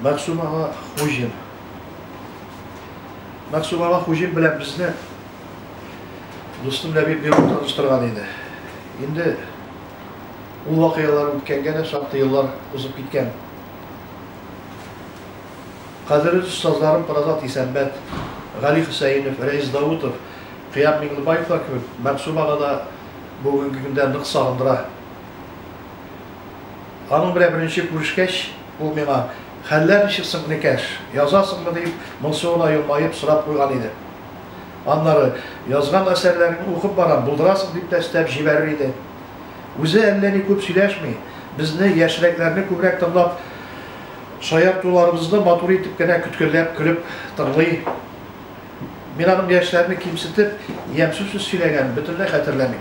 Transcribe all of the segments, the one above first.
Мәгъсум ага Хужин. Мәгъсум ага Хужин белән безне дустым Ләбиб бирү таныштырган иде. Инде ул вакыйгалар үткәнгә дә шактый еллар узып киткән. Кадерле остазларым Паразат Исәнбәт, Гали Хөсәенов, Рәис Даутов, Кыям Миңлебаевлар кебек Мәгъсум ага да бүгенге көндә нык сагындыра. Аның белән беренче күрешкәч, ул миңа хәлләр ничек соң Никәш, язасыңмы дип, моңсуына елмаеп сорап куйган иде. Аннары язган әсәрләрен укып барам, булдырасың дип тә өстәп җибәрер иде. Үзе әллә ни күп сөйләшми, безне яшьрәкләрне күбрәк тыңлап, шаяртуларыбызны матур итеп кенә көткәләп, көлеп тыңлый. Мин аның яшьләрне кимсетеп, ямьсез сүз сөйләгән бөтенләй хәтерләмим.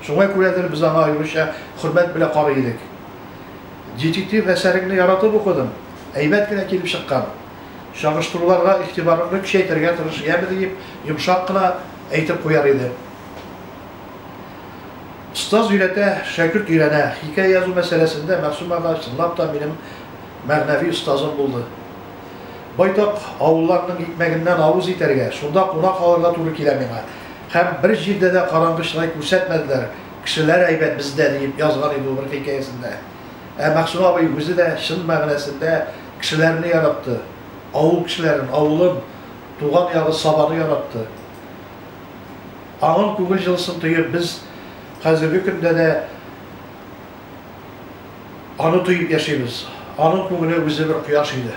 Шуңа күрәдер без аңа аеруча хөрмәт белән карый идек. Детектив әсәреңне яратып укыдым. Әйбәт кенә килеп чыккан. Чагыштыруларга игътибарыңны көчәйтергә тырыш, яме дип, йомшак кына әйтеп куяр иде. Остаз өйрәтә, шәкерт өйрәнә. Хикәя язу мәсьәләсендә Мәгъсум ага чынлап та минем мәгънәви остазым булды. Байтак авылларның икмәгеннән авыз итәргә, шунда кунак калырга туры килә миңа. Һәм бер җирдә дә караңгы чырай күрсәтмәделәр. Кешеләр әйбәт бездә дип язган иде ул бер хикәясендә. Мәгъсум абый үзе дә чын мәгънәсендә кешеләрне яратты. Авыл кешеләрен, авылын, туган ягы Сабаны яратты. Аның күңел җылысын тоеп, без хәзерге көндә дә аны тоеп яшибез. Аның күңеле үзе бер кояш иде.